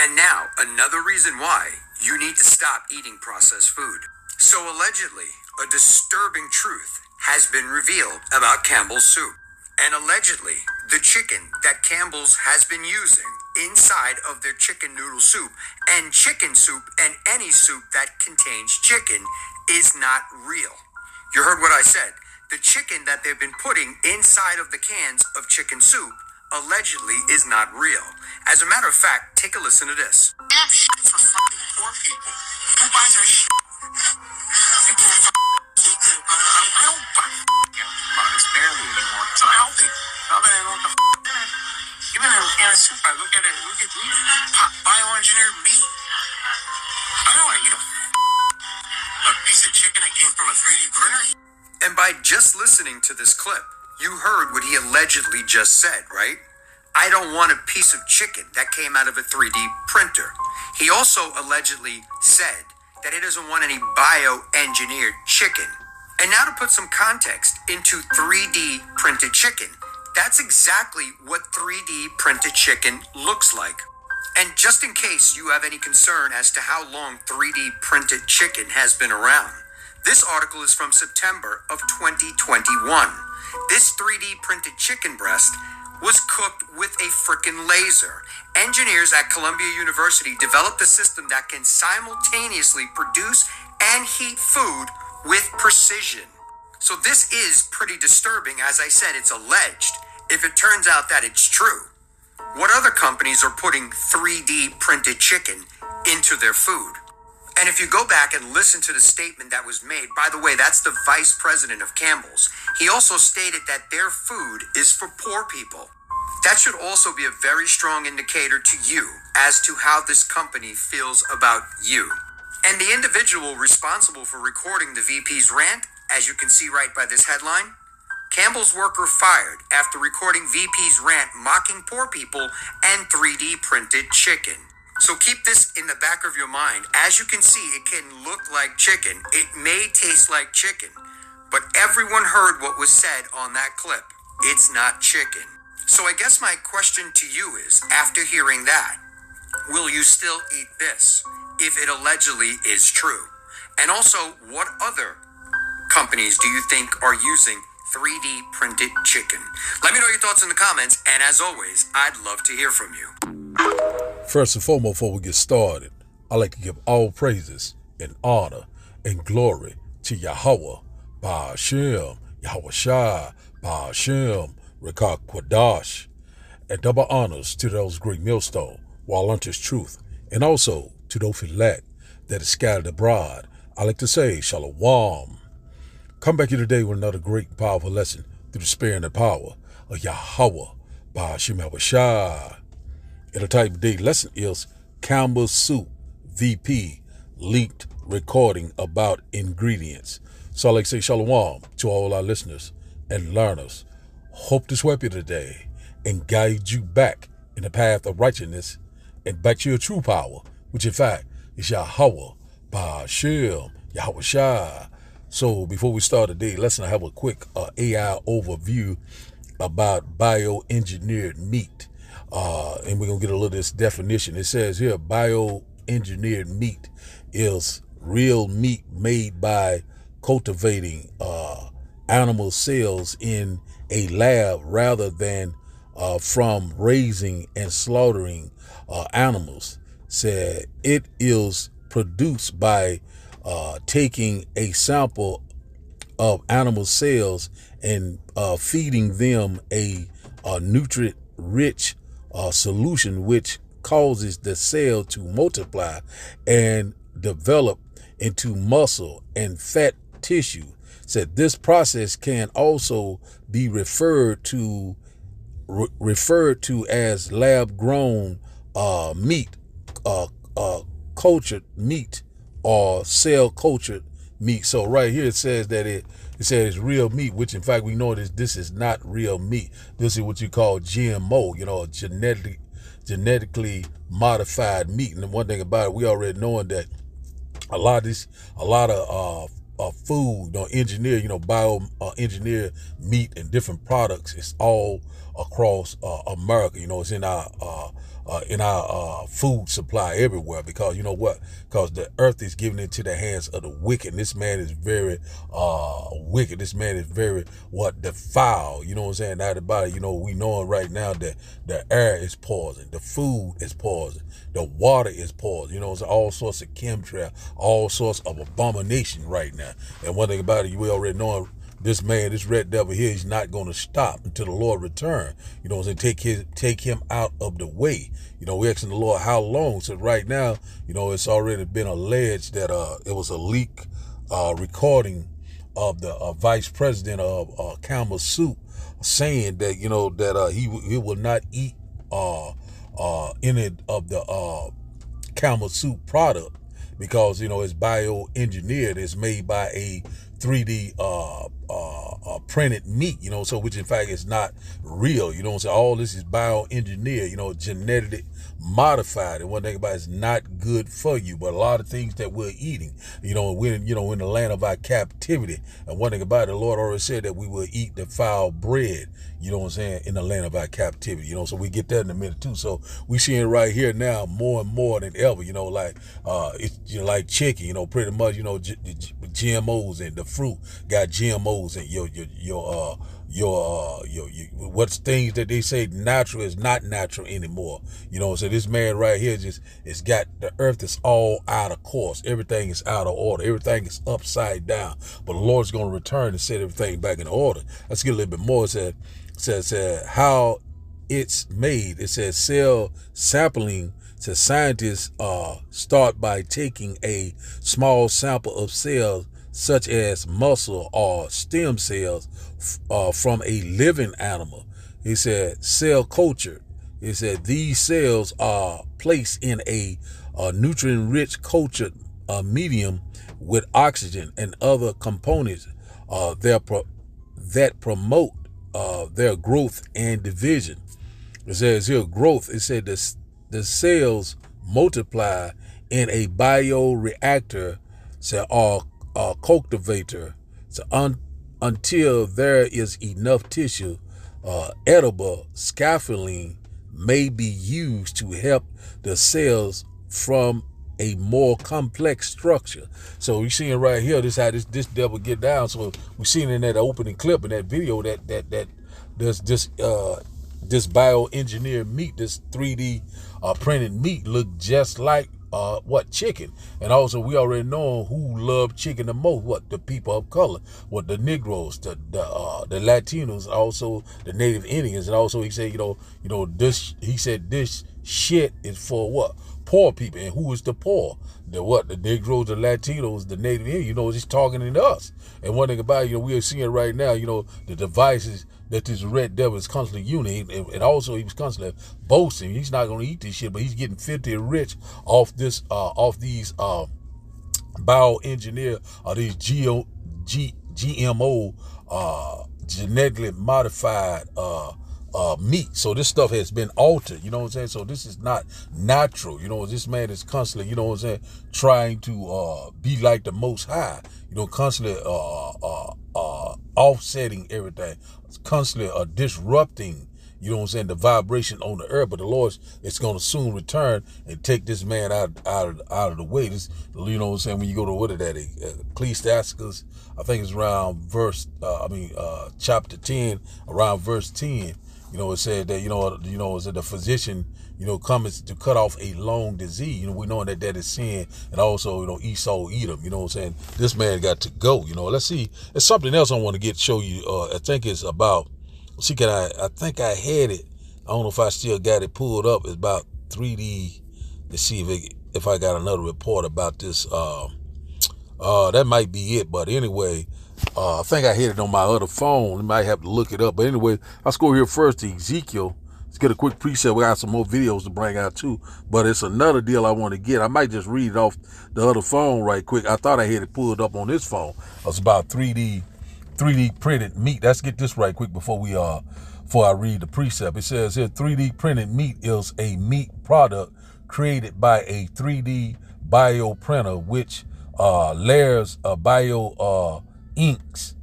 And now, another reason why you need to stop eating processed food. So allegedly, a disturbing truth has been revealed about Campbell's soup. And allegedly, the chicken that Campbell's has been using inside of their chicken noodle soup and chicken soup and any soup that contains chicken is not real. You heard what I said. The chicken that they've been putting inside of the cans of chicken soup allegedly is not real. As a matter of fact, take a listen to this. Damn shit for fucking poor people. Who buys our shit? I don't buy products barely anymore. It's not healthy. Now that I know what the even in a can of soup, I look at it, bioengineered meat. I don't want to eat a piece of chicken that came from a 3D printer. And by just listening to this clip, you heard what he allegedly just said, right? I don't want a piece of chicken that came out of a 3D printer. He also allegedly said that he doesn't want any bioengineered chicken. And now to put some context into 3D printed chicken, that's exactly what 3D printed chicken looks like. And just in case you have any concern as to how long 3D printed chicken has been around, this article is from September of 2021. This 3D printed chicken breast was cooked with a frickin' laser. Engineers at Columbia University developed a system that can simultaneously produce and heat food with precision. So this is pretty disturbing. As I said, it's alleged. If it turns out that it's true, what other companies are putting 3D printed chicken into their food? And if you go back and listen to the statement that was made, by the way, that's the vice president of Campbell's. He also stated that their food is for poor people. That should also be a very strong indicator to you as to how this company feels about you. And the individual responsible for recording the VP's rant, as you can see right by this headline, Campbell's worker fired after recording VP's rant mocking poor people and 3D printed chicken. So keep this in the back of your mind. As you can see, it can look like chicken. It may taste like chicken, but everyone heard what was said on that clip. It's not chicken. So I guess my question to you is, after hearing that, will you still eat this if it allegedly is true? And also, what other companies do you think are using 3D printed chicken? Let me know your thoughts in the comments, and as always, I'd love to hear from you. First and foremost, before we get started, I'd like to give all praises and honor and glory to Yahweh, Ba'ashem, Yahweh Shai, Ba'ashem, Rekah Kwadash, and double honors to those great millstone, while unto truth, and also to those elect that is scattered abroad. I like to say, Shalom. Come back here today with another great and powerful lesson through the spirit and the power of Yahweh, Ba'ashem, Yahweh Shai. And the type of day lesson is Campbell's Soup VP leaked recording about ingredients. So I like to say shalom to all our listeners and learners. Hope this will help you today and guide you back in the path of righteousness and back to your true power, which in fact is Yahweh, Ba'ashem, Yahweh Shai. So before we start today, let's have a quick AI overview about bioengineered meat. And we're going to get a little of this definition. It says here, bioengineered meat is real meat made by cultivating animal cells in a lab rather than from raising and slaughtering animals. Said it is produced by taking a sample of animal cells and feeding them a nutrient-rich solution, which causes the cell to multiply and develop into muscle and fat tissue. Said this process can also be referred to as lab-grown meat, cultured meat, or cell-cultured meat. So right here it says that it says it's real meat, which in fact we know this is not real meat. This is what you call GMO, genetically modified meat. And the one thing about it, we already knowing that a lot of food, bioengineered meat and different products. It's all across America. It's in our in our food supply everywhere, because you know what? Because the earth is given into the hands of the wicked. And this man is very wicked. This man is very defiled. You know what I'm saying? Now about it, you know, we know right now that the air is poison, the food is poison, the water is poison. You know, it's all sorts of chemtrail, all sorts of abomination right now. And one thing about it, we already know this man, this red devil here, he's not going to stop until the Lord return. You know what I'm saying? Take him out of the way. You know, we're asking the Lord how long. So right now, you know, it's already been alleged that it was a leak recording of the vice president of Campbell Soup saying that, you know, that he will not eat any of the Campbell Soup product because, you know, it's bioengineered. It's made by a 3D printed meat, you know, so which in fact is not real. You know what I'm saying? All this is bioengineered, you know, genetically modified. And one thing about it, it's not good for you. But a lot of things that we're eating, you know, we're in the land of our captivity. And one thing about it, the Lord already said that we will eat the foul bread, you know what I'm saying, in the land of our captivity, you know, so we get that in a minute too. So we seeing right here now more and more than ever, you know, like it's, you know, like chicken, you know, pretty much, you know, GMOs and the fruit got GMOs and what's things that they say natural is not natural anymore. You know, so this man right here it's got the earth is all out of course. Everything is out of order. Everything is upside down. But the Lord's going to return and set everything back in order. Let's get a little bit more. It says how it's made. It says cell sampling. Says scientists start by taking a small sample of cells such as muscle or stem cells from a living animal. He said cell culture. He said these cells are placed in a nutrient-rich cultured medium with oxygen and other components that promote their growth and division. It says here growth. It said the cells multiply in a bioreactor, or cultivator, until there is enough tissue. Edible scaffolding may be used to help the cells from a more complex structure. So we're seeing right here, this how this devil get down. So we're seeing in that opening clip in that video that there's this bioengineered meat, this 3D printed meat look just like chicken. And also we already know who love chicken the most. The people of color, the Negroes, the Latinos, also the Native Indians. And also he said, this shit is for what? Poor people. And who is the poor? The Negroes, the Latinos, the Native Indians. You know, he's talking to us. And one thing about it, we are seeing right now, the devices that this red devil is constantly using, and also he was constantly boasting. He's not going to eat this shit, but he's getting filthy rich off these bioengineered or these GMO genetically modified meat. So this stuff has been altered, you know what I'm saying? So this is not natural. This man is constantly, trying to be like the Most High, constantly offsetting everything, constantly disrupting, the vibration on the earth. But the Lord is going to soon return and take this man out of the way. This, when you go to Ecclesiastes, I think it's around chapter 10, around verse 10. It said that, is that the physician, comes to cut off a long disease. We know that is sin. And also, Esau eat him. This man got to go. Let's see. There's something else I want to show you. I think it's about, I think I had it. I don't know if I still got it pulled up. It's about 3D. Let's see if I got another report about this. That might be it. But anyway, I think I had it on my other phone. I might have to look it up. But anyway, let's go here first to Ezekiel. Let's get a quick preset. We got some more videos to bring out too. But it's another deal I want to get. I might just read it off the other phone right quick. I thought I had it pulled up on this phone. It's about 3D printed meat. Let's get this right quick before I read the precept. It says here 3D printed meat is a meat product created by a 3D bioprinter which layers of bio inks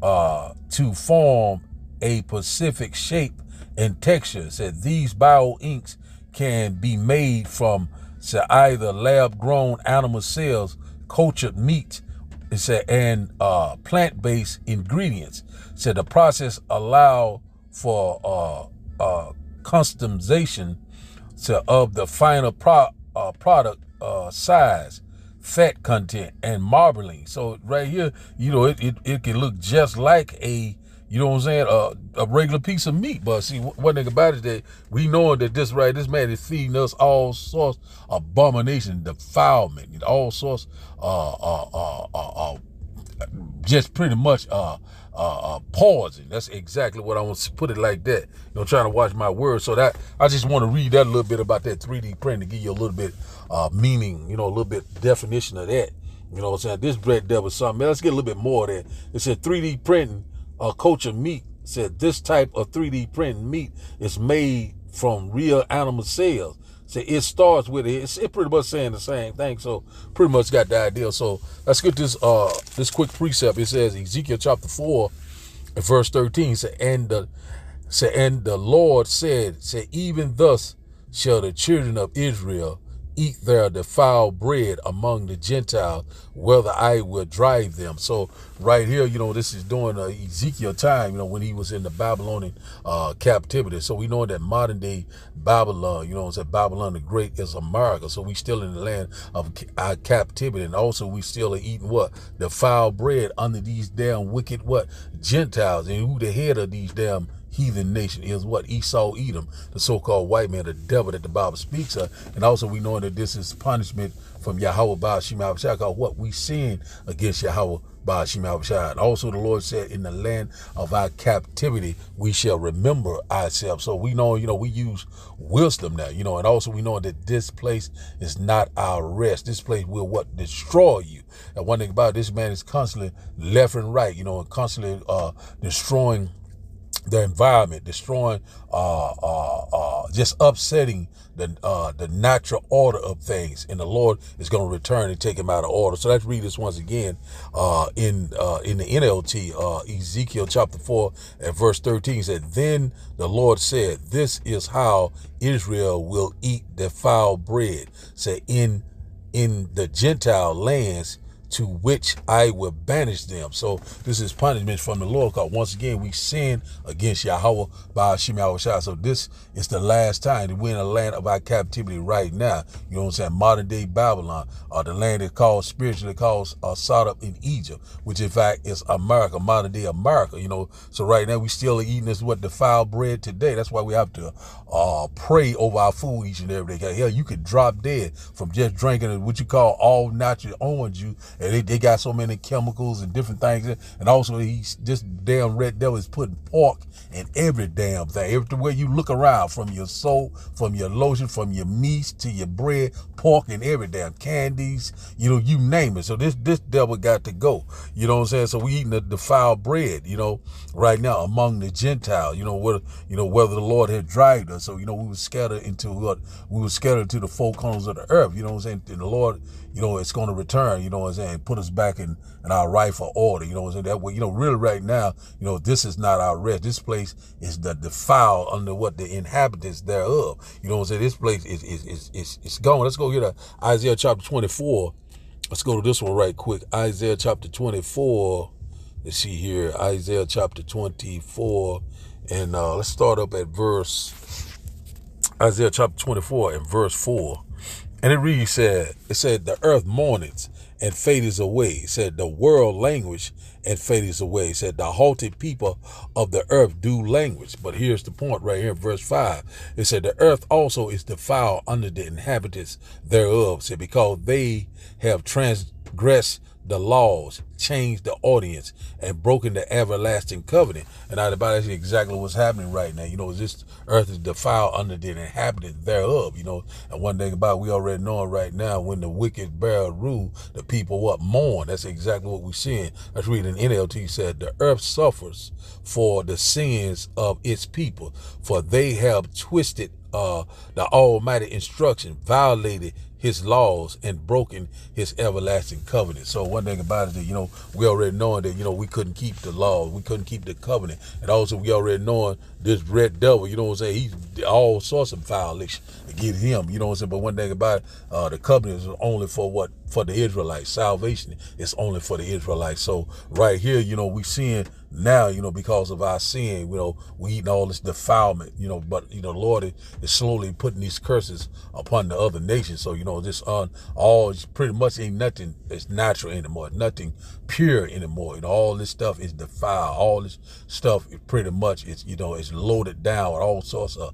to form a specific shape and texture. Said these bio inks can be made from either lab-grown animal cells, cultured meat, and plant-based ingredients. The process allow for customization of the final product size, fat content, and marbling. So right here, it can look just like a, a regular piece of meat. But see, one thing about it that we know that this man is feeding us all sorts of abomination, defilement, all sorts just pretty much poison. That's exactly what I want to put it like that. Trying to watch my words. So that I just want to read that a little bit about that 3D print to give you a little bit meaning, a little bit definition of that. What I'm saying? This bread devil something. Man, let's get a little bit more of that. It said 3D printing culture meat. Said this type of 3D printing meat is made from real animal cells. So it starts with it pretty much saying the same thing. So pretty much got the idea. So let's get this quick precept. It says Ezekiel chapter 4 and verse 13. And the Lord said, even thus shall the children of Israel eat their defiled bread among the Gentiles, whether I will drive them. So right here, this is during Ezekiel time, when he was in the Babylonian captivity. So we know that modern day Babylon, Babylon the Great is America. So we still in the land of our captivity. And also we still are eating what? Defiled bread under these damn wicked Gentiles. And who the head of these damn heathen nation is what? Esau Edom, the so-called white man, the devil that the Bible speaks of. And also we know that this is punishment from Yahweh Ba'ashim Abishai, called what? We sin against Yahweh Ba'ashim Abishai. And also the Lord said, in the land of our captivity, we shall remember ourselves. So we know, we use wisdom now, and also we know that this place is not our rest. This place will destroy you. And one thing about it, this man is constantly left and right, and constantly destroying the environment, destroying, just upsetting the natural order of things, and the Lord is going to return and take him out of order. So let's read this once again in the NLT, Ezekiel chapter 4 and verse 13 said, then the Lord said, this is how Israel will eat defiled bread. In the Gentile lands to which I will banish them. So this is punishment from the Lord, because once again we sin against Yahweh Ba'ashim Yahushua. So this is the last time that we're in the land of our captivity right now. You know what I'm saying? Modern day Babylon, the land is called spiritually called Sodom in Egypt, which in fact is America, modern day America. So right now we still are eating this defiled bread today. That's why we have to pray over our food each and every day. Hell, you could drop dead from just drinking what you call all natural orange juice. And they got so many chemicals and different things. And also, this damn red devil is putting pork in every damn thing. Everywhere you look around, from your soap, from your lotion, from your meat to your bread, pork in every damn candies, you name it. So this devil got to go. You know what I'm saying? So we eating the defiled bread, right now among the Gentiles, whether the Lord had driven us. So, we were scattered into the four corners of the earth, you know what I'm saying? And the Lord, it's going to return, and put us back in our rightful order, that way, really right now, this is not our rest. This place is the defiled under the inhabitants thereof. This place is gone. Let's go get Isaiah chapter 24. Let's go to this one right quick. Isaiah chapter 24. Let's see here. Isaiah chapter 24. And let's start up at Isaiah chapter 24 and verse 4. And it reads, it said, the earth mourneth and fadeth away. It said, the world language and fadeth away. It said, the haughty people of the earth do language. But here's the point right here in verse 5. It said, the earth also is defiled under the inhabitants thereof. It said, because they have transgressed the laws, changed the audience, and broken the everlasting covenant. And that's exactly what's happening right now. This earth is defiled under the inhabitants thereof. And one thing about it, we already know right now, when the wicked bear rule, the people mourn. That's exactly what we're seeing. Let's read in NLT said, the earth suffers for the sins of its people, for they have twisted the almighty instruction, violated his laws and broken his everlasting covenant. So one thing about it that, we already knowing that, we couldn't keep the law, we couldn't keep the covenant. And also we already knowing this red devil, he's all sorts of violations against him, But one thing about it, the covenant is only for what? For the Israelites. Salvation is only for the Israelites. So right here, we seeing now, because of our sin, we eating all this defilement, but, the Lord is slowly putting these curses upon the other nations. So, this all pretty much ain't nothing that's natural anymore, nothing pure anymore. All this stuff is defiled. All this stuff is pretty much, it's loaded down with all sorts of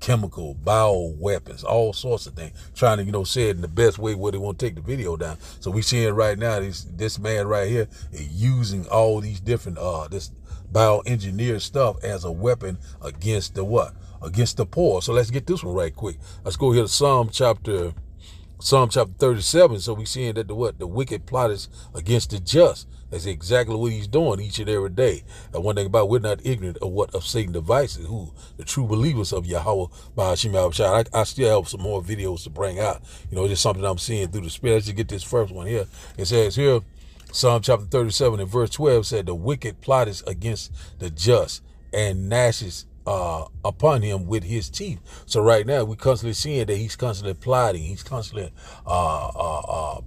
chemical, bio weapons, all sorts of things, trying to, say it in the best way where they want to take the video down. So we seeing right now, this man right here is using all these different, this bioengineered stuff as a weapon against the what? Against the poor. So let's get this one right quick. Let's go here to Psalm chapter 37. So we seeing that the wicked plot is against the just. That's exactly what he's doing each and every day. And one thing about, we're not ignorant of Satan's devices, who the true believers of Yahweh Bioengineered. I still have some more videos to bring out. Just something I'm seeing through the spirit. Let's just get this first one here. It says here, Psalm chapter 37 and verse 12 said, the wicked plot is against the just and gnashes upon him with his teeth. So right now we constantly seeing that he's constantly plotting, he's constantly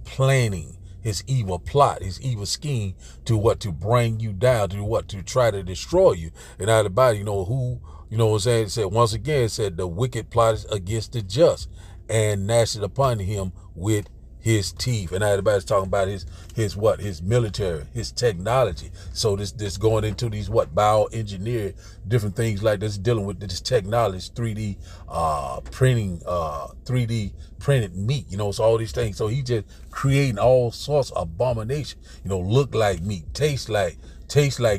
planning his evil plot, his evil scheme to bring you down, to try to destroy you. And out about who, what I'm saying, it said once again, it said the wicked plot is against the just and gnashes upon him with his teeth. And everybody's talking about his military, his technology. So this going into these bioengineered different things like this, dealing with this technology, 3D printing, 3D printed meat, so all these things. So he just creating all sorts of abomination, look like meat, taste like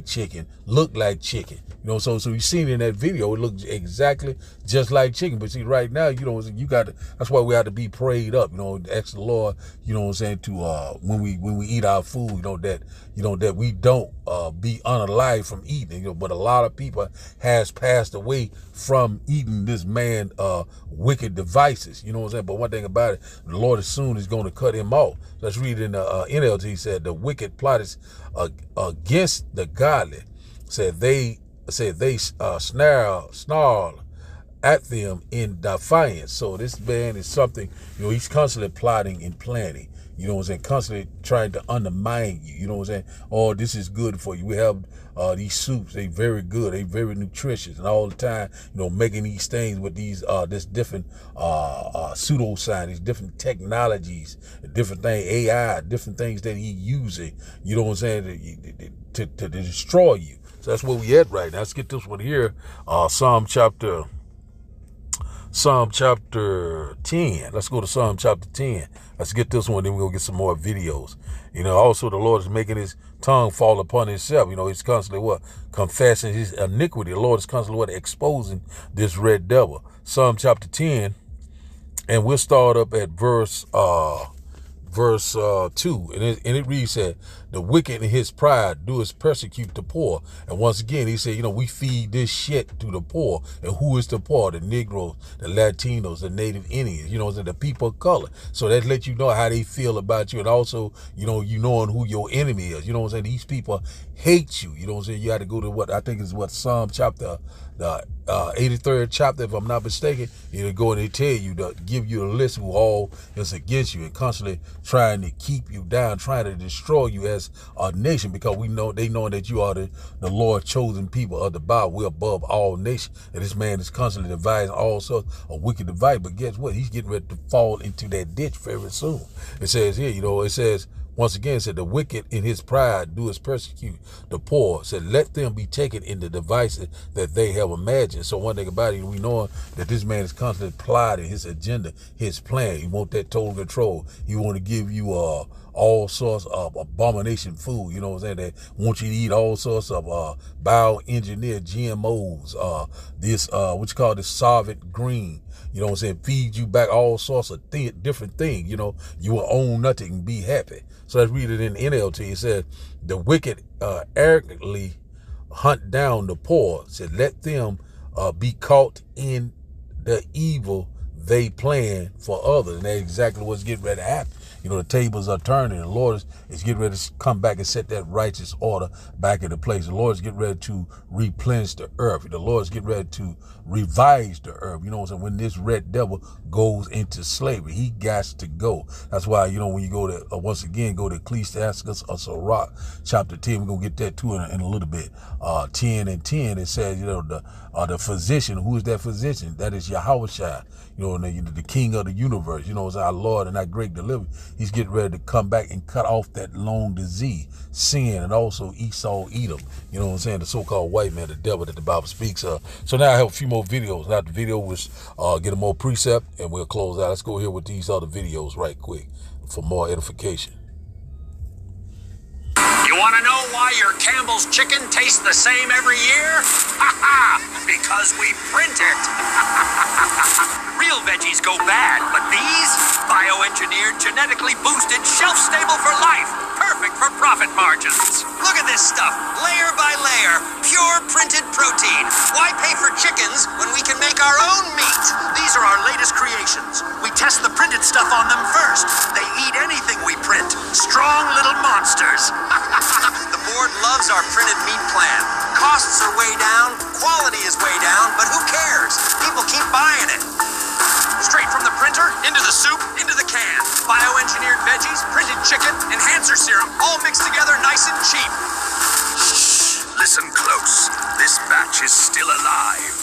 chicken, look like chicken. So you seen in that video, it looks exactly just like chicken. But see, right now, you got to, that's why we have to be prayed up, ask the Lord, to when we eat our food, that we don't be unalive from eating. But a lot of people has passed away from eating this man wicked devices. But one thing about it, the Lord soon is going to cut him off. Let's read in the NLT. He said the wicked plot is against the godly. Said they snarl at them in defiance. So this man is something, he's constantly plotting and planning, constantly trying to undermine you, Oh, this is good for you. We have these soups, they very good, they very nutritious, and all the time, making these things with these this different pseudoscience, these different technologies, different things, AI, different things that he's using, to destroy you. So that's where we at right now. Let's get this one here. Psalm chapter 10. Let's go to Psalm chapter 10. Let's get this one, then we'll get some more videos. Also the Lord is making his tongue fall upon himself. He's constantly confessing his iniquity. The Lord is constantly exposing this red devil. Psalm chapter 10, and we'll start up at verse 2, and it reads that the wicked in his pride doeth persecute the poor. And once again, he said, we feed this shit to the poor. And who is the poor? The Negroes, the Latinos, the Native Indians, the people of color. So that lets you know how they feel about you. And also, knowing who your enemy is. These people hate you. You have to go to I think is Psalm chapter, the 83rd chapter, if I'm not mistaken. Go and they tell you, to give you a list who all is against you and constantly trying to keep you down, trying to destroy you as a nation, because they know that you are the Lord chosen people of the Bible. We're above all nations. And this man is constantly devising all sorts of wicked device. But guess what? He's getting ready to fall into that ditch very soon. It says here, it says, once again, it said the wicked in his pride doeth persecute the poor. It said, let them be taken in the devices that they have imagined. So one thing about it, we know that this man is constantly plotting his agenda, his plan. He want that total control. He want to give you all sorts of abomination food, that want you to eat all sorts of bioengineered GMOs, this solvent green, feed you back all sorts of different things, you will own nothing and be happy. So let's read it in NLT. It said, the wicked arrogantly hunt down the poor. It said, let them be caught in the evil they plan for others. And that's exactly what's getting ready to happen. The tables are turning. The Lord is getting ready to come back and set that righteous order back into place. The Lord is getting ready to replenish the earth. The Lord is getting ready to revise the earth. You know what I'm saying? When this red devil goes into slavery, he got to go. That's why, when you go to, once again, go to Ecclesiastes or Sirach, chapter 10, we're going to get that too in a little bit. 10 and 10, it says, the physician, who is that physician? That is Yahushua, the king of the universe, is our Lord and our great deliverer. He's getting ready to come back and cut off that long disease, sin, and also Esau, Edom, the so-called white man, the devil that the Bible speaks of. So now I have a few more videos. Now the video was get a more precept, and we'll close out. Let's go here with these other videos right quick for more edification. You want to know why your Campbell's chicken tastes the same every year? Ha ha! Because we print it. Real veggies go bad, but these, bioengineered, genetically boosted, shelf-stable for life. Perfect for profit margins. Look at this stuff, layer by layer, pure printed protein. Why pay for chickens when we can make our own meat? These are our latest creations. We test the printed stuff on them first. They eat anything we print. Strong little monsters. The board loves our printed meat plan. Costs are way down, quality is way down, but who cares? People keep buying it. Straight from the printer, into the soup, into the can. Bioengineered veggies, printed chicken, enhancer serum, all mixed together nice and cheap. Shh, listen close. This batch is still alive.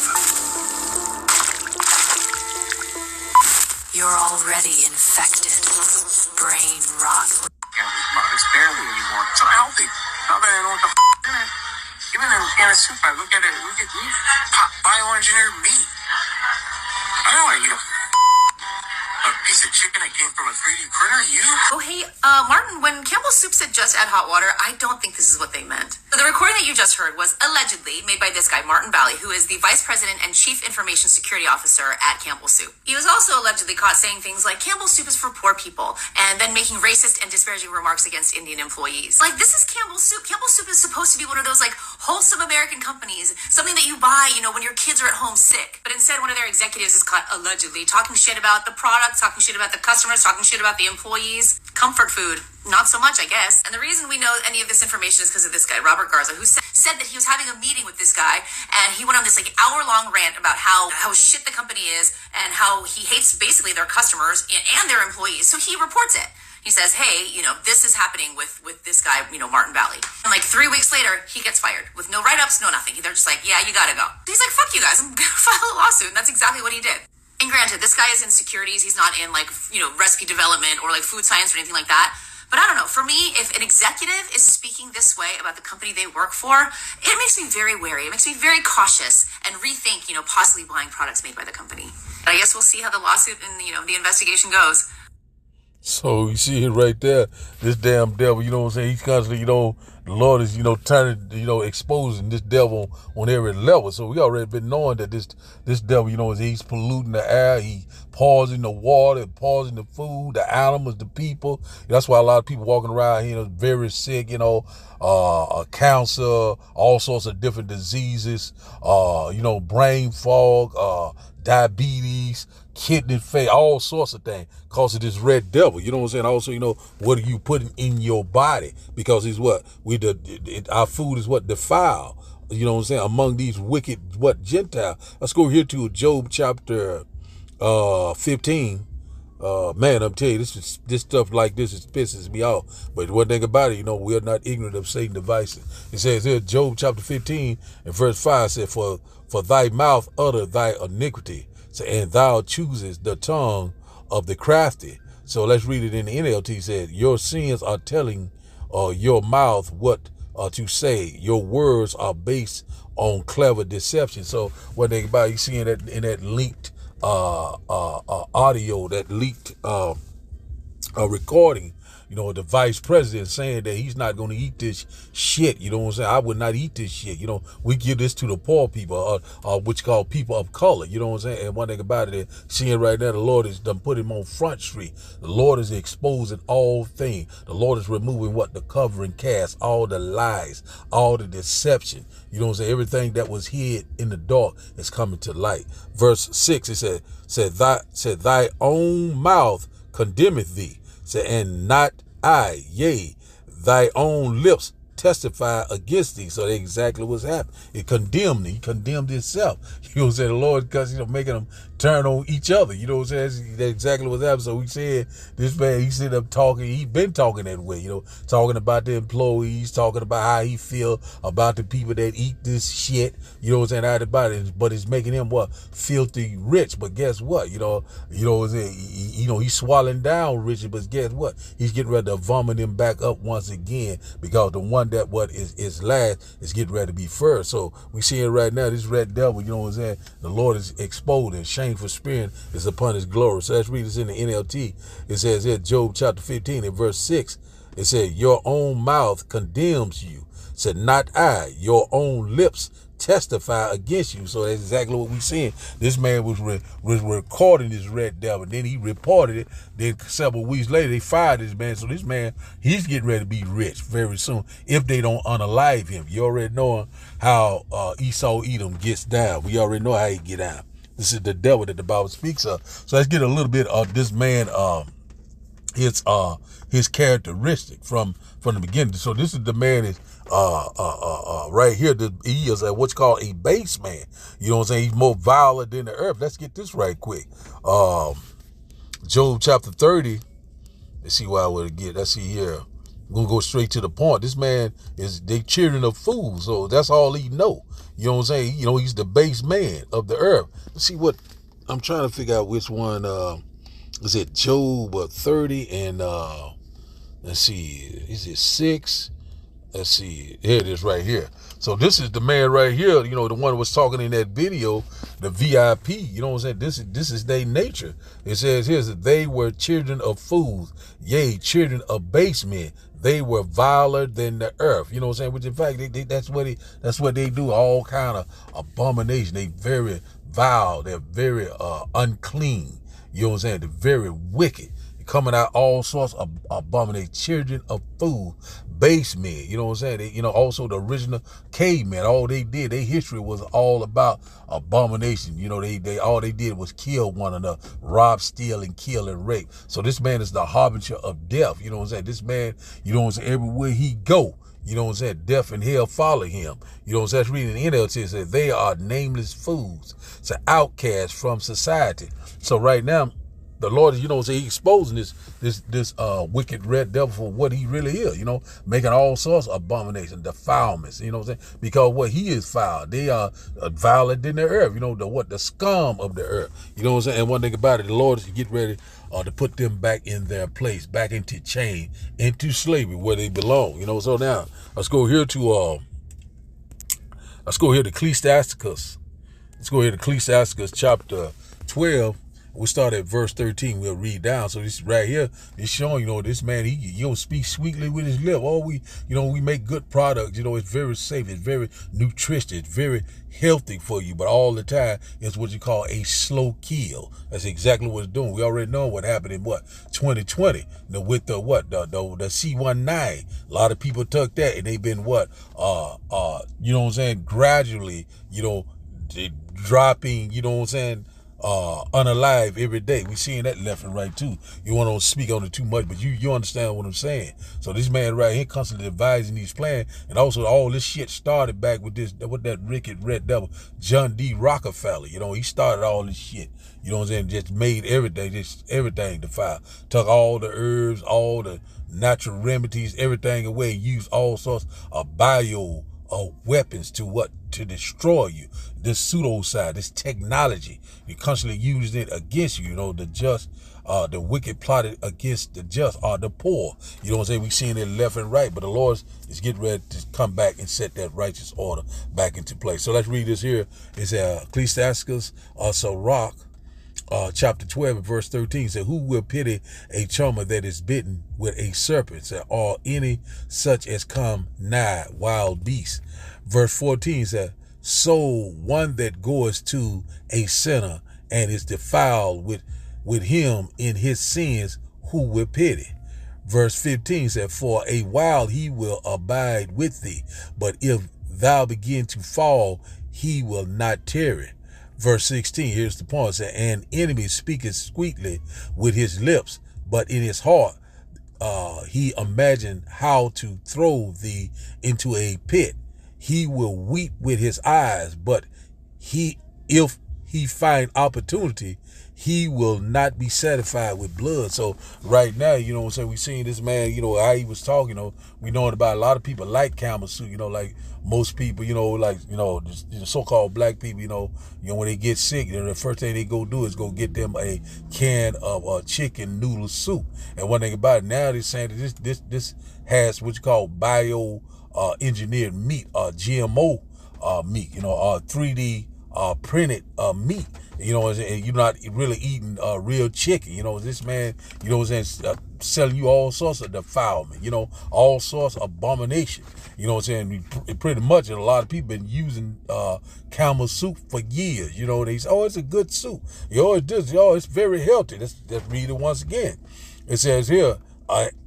You're already infected. Brain rot. It's barely anymore. It's unhealthy. Now that I know what the in it. Even in a can of soup, I look at it, bioengineered meat. I don't want to eat a piece of chicken that came from a 3D printer. Oh, hey, Martin, when Campbell Soup said just add hot water, I don't think this is what they meant. So the recording that you just heard was allegedly made by this guy, Martin Bally, who is the Vice President and Chief Information Security Officer at Campbell Soup. He was also allegedly caught saying things like, Campbell Soup is for poor people, and then making racist and disparaging remarks against Indian employees. Like, this is Campbell Soup. Campbell Soup is supposed to be one of those, wholesome American companies, something that you buy, when your kids are at home sick. But instead, one of their executives is caught allegedly talking shit about the products, talking shit about the customers, talking shit about the employees. Comfort food. Not so much, I guess. And the reason we know any of this information is because of this guy, Robert Garza, who said that he was having a meeting with this guy, and he went on this hour-long rant about how shit the company is, and how he hates basically their customers and their employees. So he reports it. He says, hey, this is happening with this guy, Martin Bally. And 3 weeks later, he gets fired with no write-ups, no nothing. They're just like, yeah, you gotta go. He's like, fuck you guys, I'm gonna file a lawsuit. And that's exactly what he did. And granted, this guy is in securities. He's not in recipe development or food science or anything like that. But I don't know. For me, if an executive is speaking this way about the company they work for, it makes me very wary. It makes me very cautious and rethink, possibly buying products made by the company. But I guess we'll see how the lawsuit and, the investigation goes. So you see it right there, this damn devil, what I'm saying? He's constantly, the Lord is, turning, exposing this devil on every level. So we already been knowing that this devil, he's polluting the air, he poisoning the water, poisoning the food, the animals, the people. That's why a lot of people walking around here, very sick, cancer, all sorts of different diseases, brain fog, diabetes, kidney failure, all sorts of things because of this red devil. You know what I'm saying? Also, what are you putting in your body? Because it's what our food is what defile. You know what I'm saying? Among these wicked Gentile. Let's go here to Job chapter 15. Man, I'm telling you, this stuff like this pisses me off. But one thing about it, we are not ignorant of Satan's devices. It says here, Job chapter 15 and verse 5 said, For thy mouth utter thy iniquity, and thou choosest the tongue of the crafty. So let's read it in the NLT. Said, your sins are telling your mouth what to say. Your words are based on clever deception. So one thing about it, you seeing that in that leaked audio, that leaked a recording, the vice president saying that he's not going to eat this shit. You know what I'm saying? I would not eat this shit. We give this to the poor people, which call people of color. You know what I'm saying? And one thing about it, seeing right now, the Lord has done put him on Front Street. The Lord is exposing all things. The Lord is removing the covering cast, all the lies, all the deception. You know what I'm saying? Everything that was hid in the dark is coming to light. Verse 6, it said, thy own mouth condemneth thee. Say, and not I, yea, thy own lips testify against thee. So that's exactly what's happened. It condemned thee. He condemned itself. You know what I'm saying? The Lord, because, making them turn on each other. You know what I'm saying? That's exactly what's happened. So we said, this man, he sit up talking. He been talking that way, talking about the employees, talking about how he feel about the people that eat this shit. You know what I'm saying? Out about it. But it's making him filthy rich. But guess what? You know what I'm saying? He's swallowing down rich, but guess what? He's getting ready to vomit him back up once again, because the one that is last is getting ready to be first. So we see it right now. This red devil, you know what I'm saying? The Lord is exposed, and shameful spirit is upon his glory. So let's read this in the NLT. It says here, Job chapter 15 and verse 6. It said, your own mouth condemns you. It said, not I, your own lips testify against you. So that's exactly what we're seeing. This man was recording this red devil. Then he reported it. Then several weeks later, they fired this man. So this man, he's getting ready to be rich very soon if they don't unalive him. You already know how Esau Edom gets down. We already know how he get down. This is the devil that the Bible speaks of. So let's get a little bit of this man, his characteristic from the beginning. So this is the man is right here. He is what's called a base man. You know what I'm saying? He's more violent than the earth. Let's get this right quick. Job chapter 30. Let's see why I would get. Let's see here. I'm gonna go straight to the point. This man they children of fools, so that's all he know. You know what I'm saying? He's the base man of the earth. Let's see what I'm trying to figure out which one. Is it Job 30 and let's see, is it 6? Let's see, here it is right here. So this is the man right here, the one who was talking in that video, the VIP. You know what I'm saying? This is their nature. It says here that they were children of fools, yea, children of base men. They were viler than the earth. You know what I'm saying? Which in fact, that's what they do. All kind of abomination. They very vile. They're very unclean. You know what I'm saying? They're very wicked. Coming out all sorts of abomination. Children of fools. Base men, you know what I'm saying? They, also the original cavemen, all they did, their history was all about abomination. They all they did was kill one another, rob, steal, and kill and rape. So this man is the harbinger of death. You know what I'm saying? This man, you know what I'm saying, everywhere he go, you know what I'm saying, death and hell follow him. You know what I'm saying? That's reading the NLT, it says they are nameless fools. It's an outcast from society. So right now, the Lord is, he's exposing this wicked red devil for what he really is, making all sorts of abominations, defilements, you know what I'm saying? Because what he is foul, they are violent in the earth, the scum of the earth, you know what I'm saying? And one thing about it, the Lord is getting ready to put them back in their place, back into chain, into slavery where they belong, So now let's go here to Ecclesiasticus. Let's go here to Ecclesiasticus chapter 12. We start at verse 13. We'll read down. So this right here is showing, this man, he'll speak sweetly with his lip. We make good products. It's very safe. It's very nutritious. It's very healthy for you. But all the time, it's what you call a slow kill. That's exactly what it's doing. We already know what happened in 2020. With the C-19. A lot of people took that and they've been gradually, dropping, unalive every day. We seeing that left and right too. You want to speak on it too much, but you understand what I'm saying. So this man right here constantly advising these plans, and also all this shit started back with that wicked red devil, John D. Rockefeller. He started all this shit. You know what I'm saying? Just made everything defile. Took all the herbs, all the natural remedies, everything away. Used all sorts of bio weapons to destroy you. This pseudoscience, this technology, you constantly using it against you. The wicked plotted against the just are the poor. You know what I'm saying? We seeing it left and right, but the Lord is getting ready to come back and set that righteous order back into place. So let's read this here. It's Ecclesiasticus, Sirach, chapter 12 and verse 13 said, who will pity a charmer that is bitten with a serpent, said, or any such as come nigh wild beasts. Verse 14 said, so one that goes to a sinner and is defiled with him in his sins, who will pity? Verse 15 said, for a while he will abide with thee, but if thou begin to fall, he will not tarry. Verse 16, here's the point, said, an enemy speaketh sweetly with his lips, but in his heart he imagined how to throw thee into a pit. He will weep with his eyes, but if he find opportunity, he will not be satisfied with blood. So right now, you know what I'm saying, we seen this man, you know, how he was talking, you know, we knowing about a lot of people like Campbell soup, you know, like most people, you know, like, you know, the so-called black people, you know, when they get sick, you know, the first thing they go do is go get them a can of chicken noodle soup. And one thing about it, now they're saying that this has what you call bioengineered meat, GMO meat, you know, 3D printed meat. You know, and you're not really eating real chicken. You know, this man, you know, is selling you all sorts of defilement, you know, all sorts of abomination. You know what I'm saying? Pretty much, a lot of people been using Campbell soup for years. You know, they say, oh, it's a good soup. You know, it's very healthy. Let's read it once again. It says here,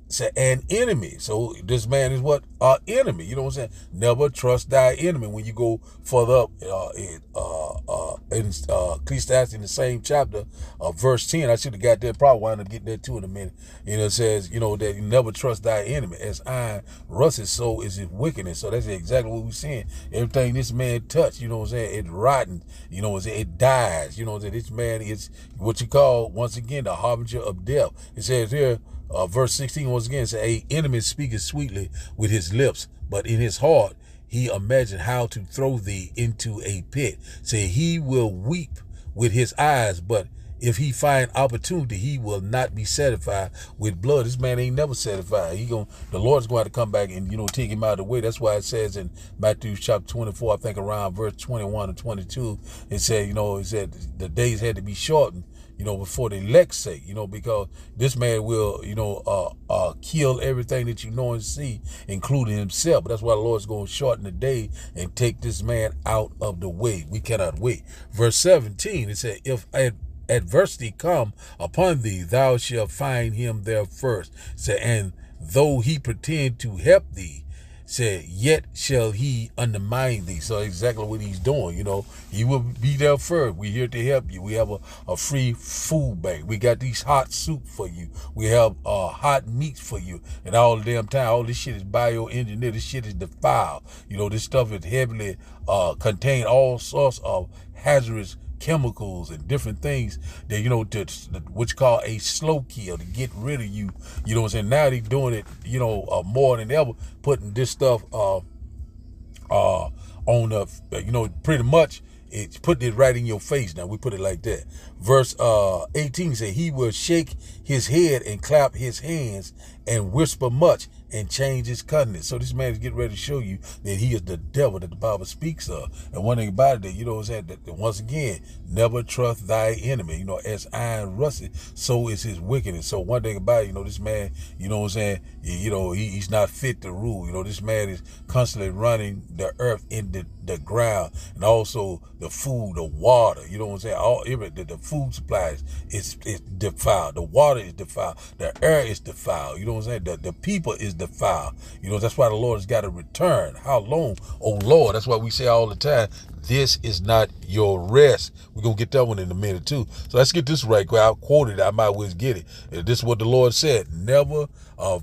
it's an enemy. So this man is what? Our enemy. You know what I'm saying? Never trust thy enemy. When you go further up in Ecclesiastes in the same chapter, verse 10, I should have got that, probably wind up getting that too in a minute. You know, it says, you know, that you never trust thy enemy. As iron rusteth, so is his wickedness. So that's exactly what we're seeing. Everything this man touched, you know what I'm saying, it rotten, you know what I'm saying, it dies. You know what I'm saying? This man is what you call, once again, the harbinger of death. It says here, verse 16, once again, says, a enemy speaketh sweetly with his lips, but in his heart he imagined how to throw thee into a pit. Say, he will weep with his eyes, but if he find opportunity, he will not be satisfied with blood. This man ain't never satisfied. The Lord's going to come back and, you know, take him out of the way. That's why it says in Matthew chapter 24, I think around verse 21 and 22, it said, you know, it said the days had to be shortened, you know, before the elect's sake, you know, because this man will, you know, kill everything that you know and see, including himself. But that's why the Lord's going to shorten the day and take this man out of the way. We cannot wait. Verse 17, it said, if adversity come upon thee, thou shalt find him there first. Say, and though he pretend to help thee, said, yet shall he undermine thee. So exactly what he's doing, you know. He will be there first. We're here to help you. We have a free food bank. We got these hot soup for you. We have hot meats for you. And all the damn time, all this shit is bioengineered. This shit is defiled. You know, this stuff is heavily contain all sorts of hazardous chemicals and different things that, you know, to what you call a slow kill, to get rid of you. You know what I'm saying? Now they doing it, you know, more than ever, putting this stuff on the, you know, pretty much it's putting it right in your face. Now we put it like that. Verse 18 say, he will shake his head and clap his hands and whisper much and change his countenance. So this man is getting ready to show you that he is the devil that the Bible speaks of. And one thing about it, that, you know what I'm saying, that once again, never trust thy enemy. You know, as iron rusted, so is his wickedness. So one thing about it, you know, this man, you know what I'm saying, you know, he's not fit to rule. You know, this man is constantly running the earth in the ground, and also the food, the water, you know what I'm saying, all the food supplies is defiled, the water is defiled, the air is defiled, you know what I'm saying, the people is defiled. You know, that's why the Lord has got to return. How long, oh Lord? That's why we say all the time, this is not your rest. We're going to get that one in a minute too. So let's get this right. I quoted it. I might as well get it. This is what the Lord said. Never,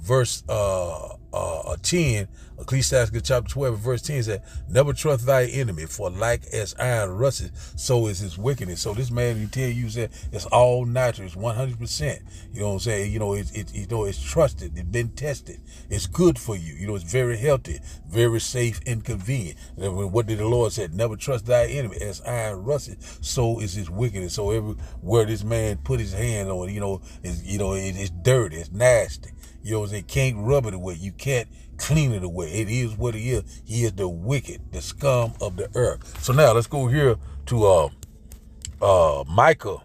verse 10, Ecclesiastes chapter 12, verse 10 said, never trust thy enemy, for like as iron rusteth, so is his wickedness. So this man, you tell you, said it's all natural, it's 100%. You know what I'm saying? You know, it's trusted, it's been tested, it's good for you. You know, it's very healthy, very safe and convenient. And what did the Lord say? Never trust thy enemy, as iron rusteth, so is his wickedness. So everywhere this man put his hand on, it's dirty, it's nasty. You know what I'm saying? Can't rub it away. You can't clean it away. It is what it is. He is the wicked, the scum of the earth. So now let's go here to Micah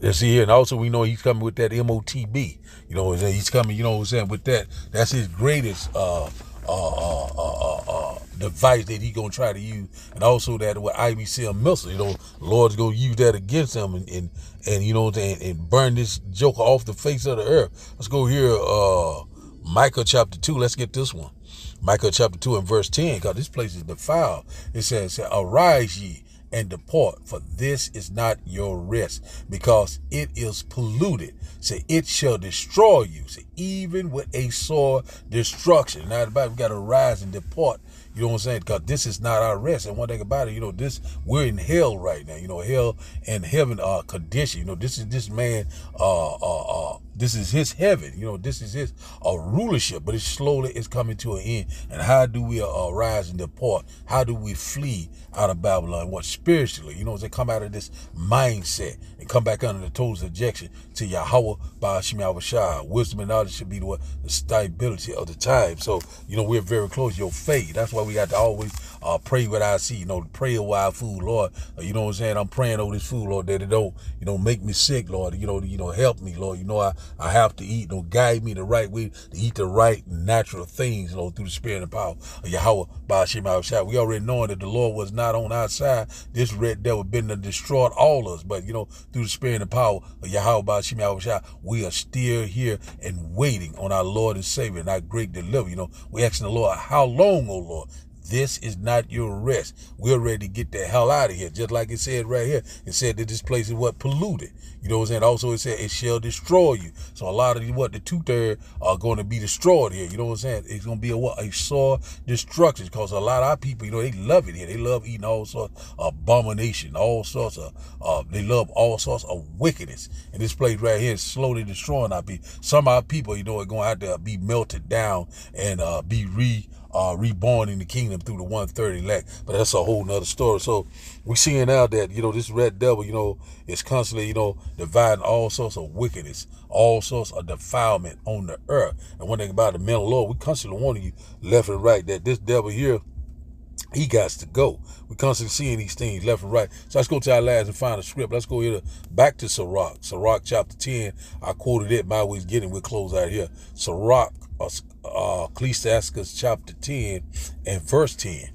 Let's see here. And also we know he's coming with that MOTB. You know what I'm saying? He's coming, you know what I'm saying, with that. That's his greatest device that he gonna try to use. And also that with IBCM missile, you know, Lord's gonna use that against him and you know what I'm saying, and burn this joker off the face of the earth. Let's go here, Micah chapter 2. Let's get this one. Micah chapter 2 and verse 10, because this place is defiled. It says, arise ye and depart, for this is not your rest, because it is polluted. Say, it shall destroy you. Say, even with a sore destruction. Now the Bible got to rise and depart. You know what I'm saying? Because this is not our rest. And one thing about it, you know, we're in hell right now. You know, hell and heaven are conditioned. You know, this is this man, this is his heaven. You know, this is his rulership, but it's coming to an end. And how do we rise and depart? How do we flee out of Babylon? What, spiritually? You know, they come out of this mindset and come back under the total subjection to Yahweh by Hashem Yahushua. Wisdom and knowledge should be the stability of the time. So, you know, we're very close. Your faith. That's why we got to always pray without see. You know, pray over our food, Lord. You know what I'm saying? I'm praying over this food, Lord, that it don't, you know, make me sick, Lord. You know, help me, Lord. You know, I have to eat. You know, guide me the right way to eat the right natural things, Lord, through the spirit and power of Yahweh by Hashem Yahushua. We already knowing that the Lord was not on our side. This red devil been to destroy all of us, but you know, through the spirit and power of Yahweh by Hashem Yahushua, we are still here and waiting on our Lord and Savior and our great deliverer. You know, we asking the Lord, how long, O Lord? This is not your rest. We're ready to get the hell out of here. Just like it said right here. It said that this place is what polluted. You know what I'm saying? Also, it said it shall destroy you. So a lot of the 2/3 are going to be destroyed here. You know what I'm saying? It's going to be a sore destruction, because a lot of our people, you know, they love it here. They love eating all sorts of abomination, all sorts of, they love all sorts of wickedness. And this place right here is slowly destroying our people. Some of our people, you know, are going to have to be melted down and be reborn in the kingdom through the 130 elect. But that's a whole nother story. So we're seeing now that, you know, this red devil, you know, is constantly, you know, dividing all sorts of wickedness, all sorts of defilement on the earth. And one thing about the men of the Lord, we constantly warning you left and right that this devil here, he got to go. We're constantly seeing these things left and right. So let's go to our last and final script. Let's go here back to Sirach. Sirach chapter 10. I quoted it. My way's getting. We'll close out here. Sirach, Ecclesiastes chapter 10 and verse 10.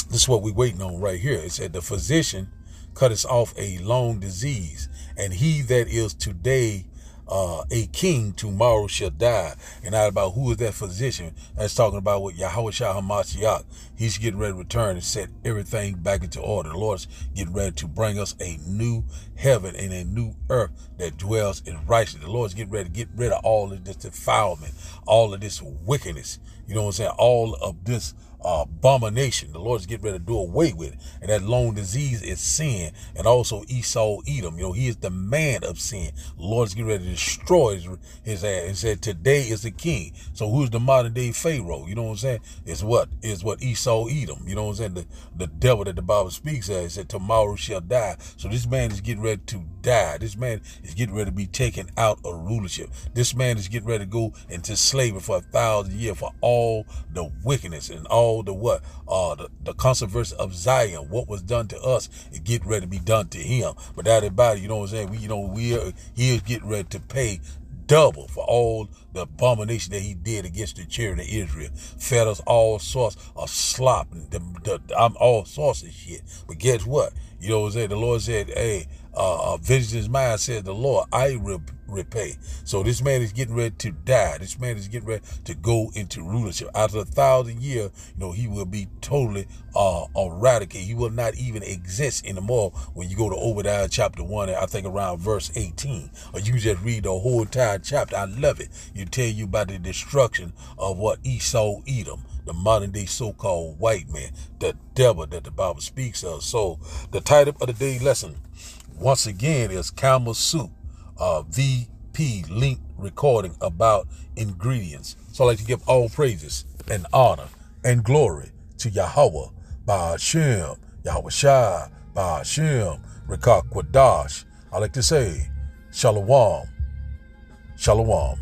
This is what we're waiting on right here. It said, the physician cutteth off a long disease, and he that is today a king tomorrow shall die. And not about who is that physician. That's talking about what Yahweh Shah HaMashiach. He's getting ready to return and set everything back into order. The Lord's getting ready to bring us a new heaven and a new earth that dwells in righteousness. The Lord's getting ready to get rid of all of this defilement, all of this wickedness. You know what I'm saying? All of this abomination. The Lord's getting ready to do away with it. And that long disease is sin. And also Esau Edom. You know, he is the man of sin. The Lord's getting ready to destroy his ass. He said, today is the king. So who's the modern day Pharaoh? You know what I'm saying? Is what Esau Edom. You know what I'm saying? The devil that the Bible speaks of. He said, tomorrow shall die. So this man is getting ready to die. This man is getting ready to be taken out of rulership. This man is getting ready to go into slavery for 1,000 years for all the wickedness and all the controversy of Zion. What was done to us is getting ready to be done to him. But that about it, you know what I'm saying? He is getting ready to pay double for all the abomination that he did against the children of Israel. Fed us all sorts of slop and all sorts of shit. But guess what? You know what I'm saying? The Lord said, hey, vengeance is mine, says the Lord, I repay. So this man is getting ready to die. This man is getting ready to go into rulership. After 1,000 years, you know, he will be totally eradicated. He will not even exist anymore when you go to Obadiah chapter 1, I think around verse 18. Or you just read the whole entire chapter. I love it. You tell you about the destruction of what Esau Edom, the modern day so-called white man, the devil that the Bible speaks of. So the title of the day lesson, once again, is Campbell Soup, VP link recording about ingredients. So I'd like to give all praises and honor and glory to Yahweh, by Hashem, Yahweh Shai, by Hashem, Rekak Kwadash. I like to say, Shalom, Shalom.